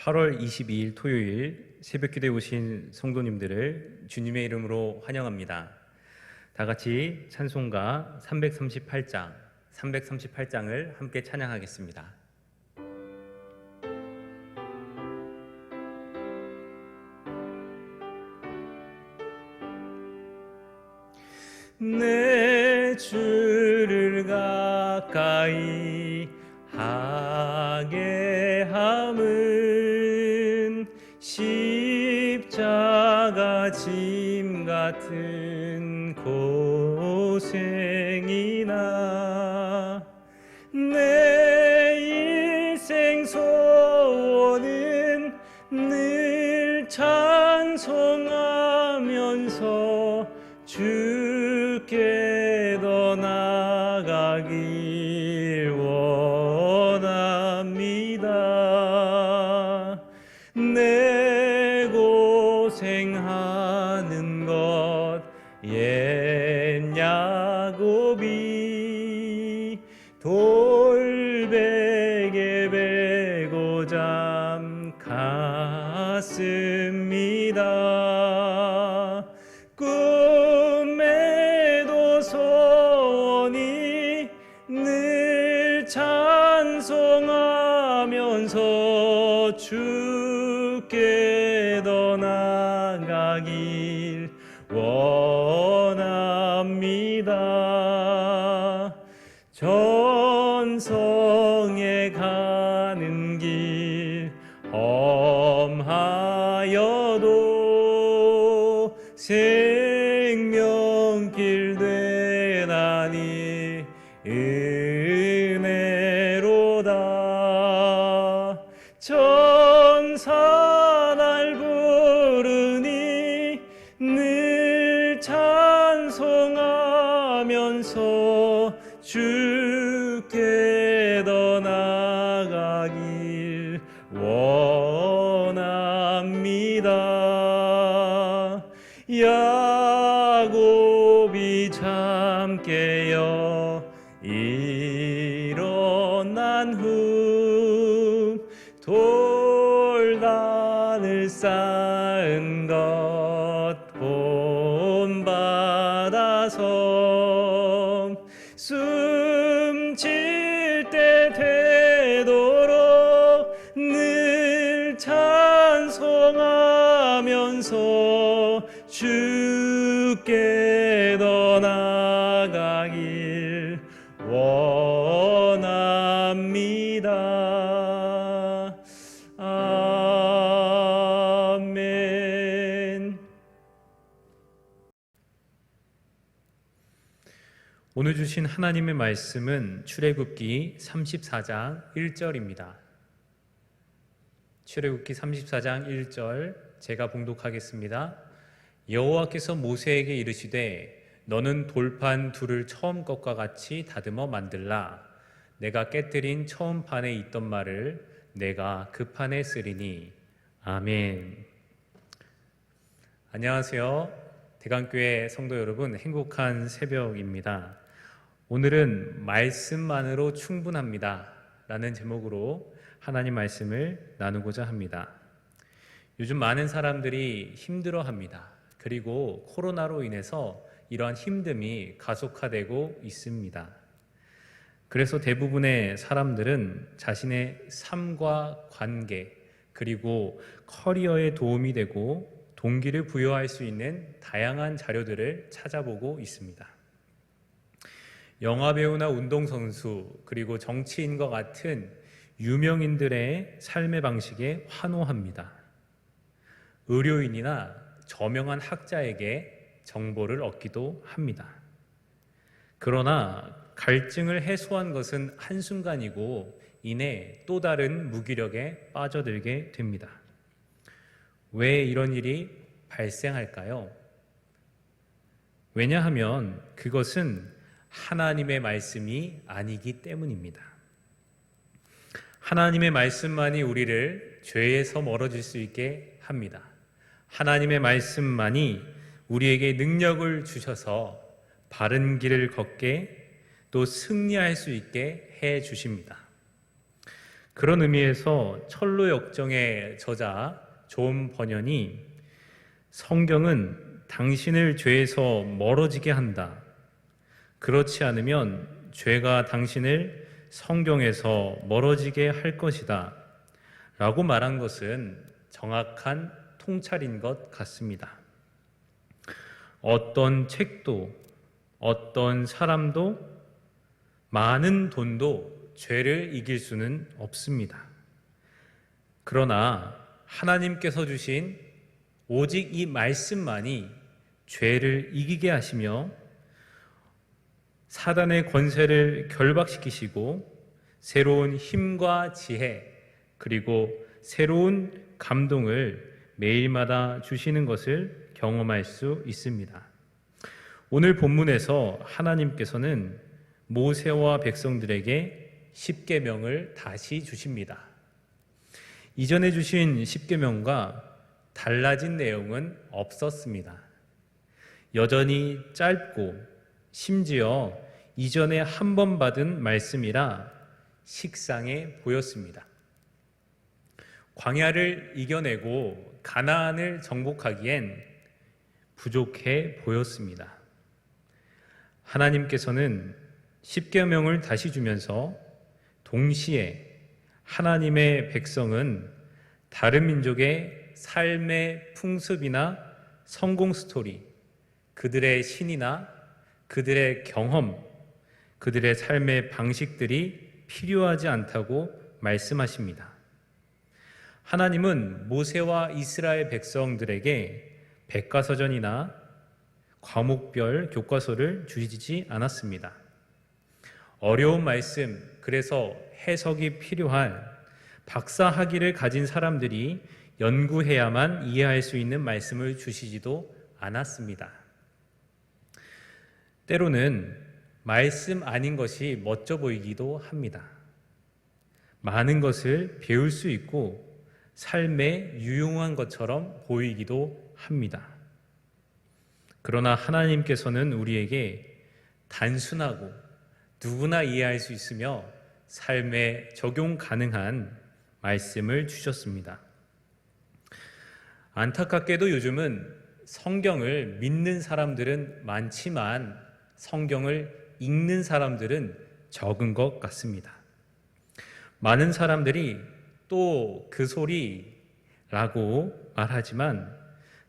8월 22일 토요일 새벽기도에 오신 성도님들을 주님의 이름으로 환영합니다. 다 같이 찬송가 338장을 함께 찬양하겠습니다. 내 주를 가까이 하게 함은 십자가 짐 같은 고생이나 내 일생 소원은 늘 찬송하면서 주께 더 나아가길 원합니다. 내 고생하는 것 옛 야곱이 돌베개 베고 잠 갔습니다. 꿈에도 소원이 늘 찬송하면서 주께 더 나아가길 원합니다. 전성에 가는 길 험하여도 생명길 되나니 은혜로다. 천사 날 부르니 늘 찬송하면서 주께 더 나아가길 원합니다. 야곱이 잠 깨어 일어난 후 돌단을 쌓은 것 본받아서 숨쉴 때 되도록 늘 찬송하면서 주께 더 나아가길 원합니다. 아멘. 오늘 주신 하나님의 말씀은 출애굽기 34장 1절입니다. 출애굽기 34장 1절 제가 봉독하겠습니다. 여호와께서 모세에게 이르시되 너는 돌판 둘을 처음 것과 같이 다듬어 만들라. 내가 깨뜨린 처음 판에 있던 말을 내가 그 판에 쓰리니. 아멘. 안녕하세요. 대강교회 성도 여러분, 행복한 새벽입니다. 오늘은 말씀만으로 충분합니다 라는 제목으로 하나님 말씀을 나누고자 합니다. 요즘 많은 사람들이 힘들어합니다. 그리고 코로나로 인해서 이러한 힘듦이 가속화되고 있습니다. 그래서 대부분의 사람들은 자신의 삶과 관계 그리고 커리어에 도움이 되고 동기를 부여할 수 있는 다양한 자료들을 찾아보고 있습니다. 영화배우나 운동선수 그리고 정치인과 같은 유명인들의 삶의 방식에 환호합니다. 의료인이나 저명한 학자에게 정보를 얻기도 합니다. 그러나 갈증을 해소한 것은 한순간이고 이내 또 다른 무기력에 빠져들게 됩니다. 왜 이런 일이 발생할까요? 왜냐하면 그것은 하나님의 말씀이 아니기 때문입니다. 하나님의 말씀만이 우리를 죄에서 멀어질 수 있게 합니다. 하나님의 말씀만이 우리에게 능력을 주셔서 바른 길을 걷게 또 승리할 수 있게 해 주십니다. 그런 의미에서 철로 역정의 저자 존 버년이 성경은 당신을 죄에서 멀어지게 한다. 그렇지 않으면 죄가 당신을 성경에서 멀어지게 할 것이다. 라고 말한 것은 정확한 통찰인 것 같습니다. 어떤 책도, 어떤 사람도, 많은 돈도 죄를 이길 수는 없습니다. 그러나 하나님께서 주신 오직 이 말씀만이 죄를 이기게 하시며 사단의 권세를 결박시키시고 새로운 힘과 지혜 그리고 새로운 감동을 매일마다 주시는 것을 경험할 수 있습니다. 오늘 본문에서 하나님께서는 모세와 백성들에게 십계명을 다시 주십니다. 이전에 주신 십계명과 달라진 내용은 없었습니다. 여전히 짧고 심지어 이전에 한 번 받은 말씀이라 식상해 보였습니다. 광야를 이겨내고 가나안을 정복하기엔 부족해 보였습니다. 하나님께서는 십계명을 다시 주면서 동시에 하나님의 백성은 다른 민족의 삶의 풍습이나 성공 스토리, 그들의 신이나 그들의 경험, 그들의 삶의 방식들이 필요하지 않다고 말씀하십니다. 하나님은 모세와 이스라엘 백성들에게 백과사전이나 과목별 교과서를 주시지 않았습니다. 어려운 말씀, 그래서 해석이 필요한 박사 학위를 가진 사람들이 연구해야만 이해할 수 있는 말씀을 주시지도 않았습니다. 때로는 말씀 아닌 것이 멋져 보이기도 합니다. 많은 것을 배울 수 있고 삶에 유용한 것처럼 보이기도 합니다. 그러나 하나님께서는 우리에게 단순하고 누구나 이해할 수 있으며 삶에 적용 가능한 말씀을 주셨습니다. 안타깝게도 요즘은 성경을 믿는 사람들은 많지만 성경을 읽는 사람들은 적은 것 같습니다. 많은 사람들이 또 그 소리라고 말하지만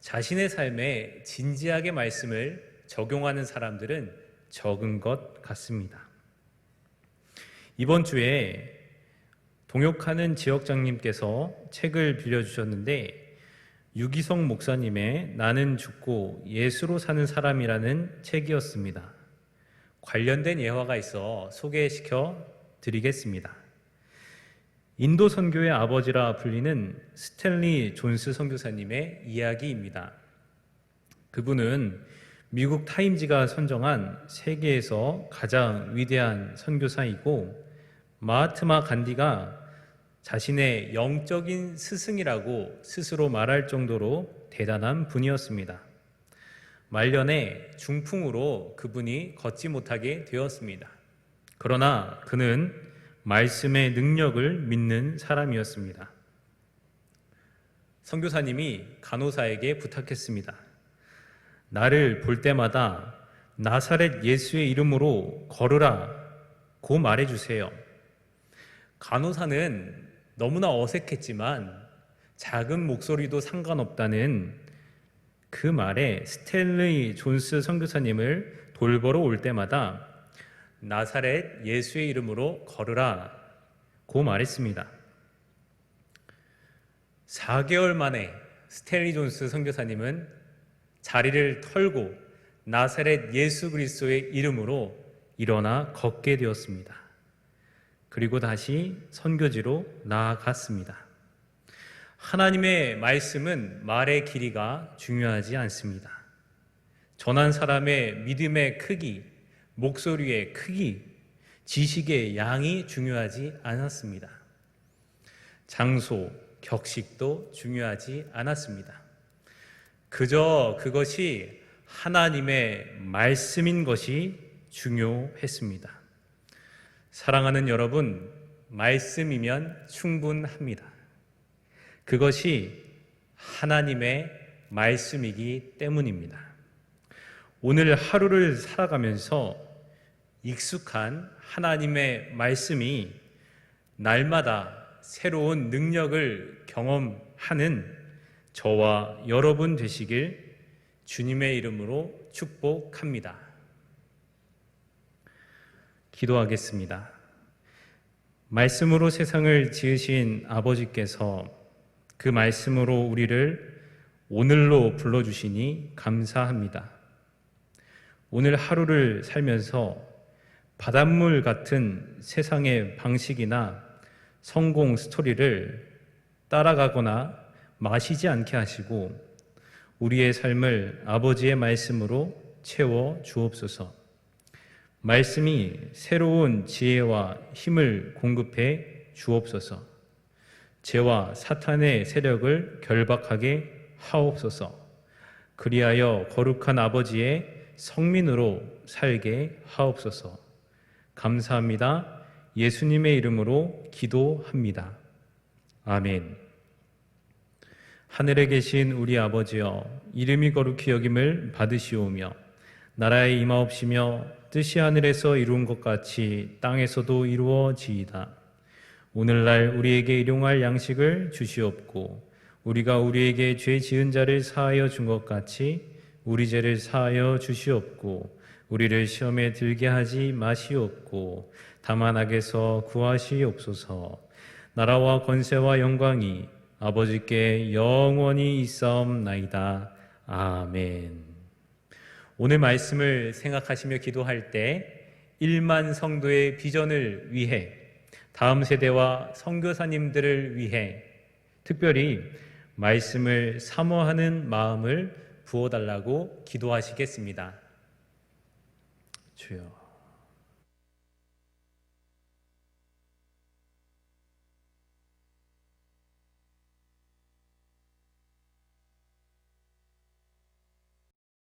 자신의 삶에 진지하게 말씀을 적용하는 사람들은 적은 것 같습니다. 이번 주에 동역하는 지역장님께서 책을 빌려주셨는데 유기성 목사님의 나는 죽고 예수로 사는 사람이라는 책이었습니다. 관련된 예화가 있어 소개시켜 드리겠습니다. 인도 선교의 아버지라 불리는 스탠리 존스 선교사님의 이야기입니다. 그분은 미국 타임지가 선정한 세계에서 가장 위대한 선교사이고 마하트마 간디가 자신의 영적인 스승이라고 스스로 말할 정도로 대단한 분이었습니다. 말년에 중풍으로 그분이 걷지 못하게 되었습니다. 그러나 그는 말씀의 능력을 믿는 사람이었습니다. 선교사님이 간호사에게 부탁했습니다. 나를 볼 때마다 나사렛 예수의 이름으로 걸으라고 말해주세요. 간호사는 너무나 어색했지만 작은 목소리도 상관없다는 그 말에 스탠리 존스 선교사님을 돌보러 올 때마다 나사렛 예수의 이름으로 걸으라고 말했습니다. 4개월 만에 스탠리 존스 선교사님은 자리를 털고 나사렛 예수 그리스도의 이름으로 일어나 걷게 되었습니다. 그리고 다시 선교지로 나아갔습니다. 하나님의 말씀은 말의 길이가 중요하지 않습니다. 전한 사람의 믿음의 크기, 목소리의 크기, 지식의 양이 중요하지 않았습니다. 장소, 격식도 중요하지 않았습니다. 그저 그것이 하나님의 말씀인 것이 중요했습니다. 사랑하는 여러분, 말씀이면 충분합니다. 그것이 하나님의 말씀이기 때문입니다. 오늘 하루를 살아가면서 익숙한 하나님의 말씀이 날마다 새로운 능력을 경험하는 저와 여러분 되시길 주님의 이름으로 축복합니다. 기도하겠습니다. 말씀으로 세상을 지으신 아버지께서 그 말씀으로 우리를 오늘로 불러주시니 감사합니다. 오늘 하루를 살면서 바닷물 같은 세상의 방식이나 성공 스토리를 따라가거나 마시지 않게 하시고 우리의 삶을 아버지의 말씀으로 채워 주옵소서. 말씀이 새로운 지혜와 힘을 공급해 주옵소서. 죄와 사탄의 세력을 결박하게 하옵소서. 그리하여 거룩한 아버지의 성민으로 살게 하옵소서. 감사합니다. 예수님의 이름으로 기도합니다. 아멘. 하늘에 계신 우리 아버지여, 이름이 거룩히 여김을 받으시오며 나라에 임하옵시며 뜻이 하늘에서 이룬 것 같이 땅에서도 이루어지이다. 오늘날 우리에게 일용할 양식을 주시옵고 우리가 우리에게 죄 지은 자를 사하여 준 것 같이 우리 죄를 사하여 주시옵고 우리를 시험에 들게 하지 마시옵고 다만 악에서 구하시옵소서. 나라와 권세와 영광이 아버지께 영원히 있사옵나이다. 아멘. 오늘 말씀을 생각하시며 기도할 때 1만 성도의 비전을 위해, 다음 세대와 선교사님들을 위해 특별히 말씀을 사모하는 마음을 부어달라고 기도하시겠습니다. 주여.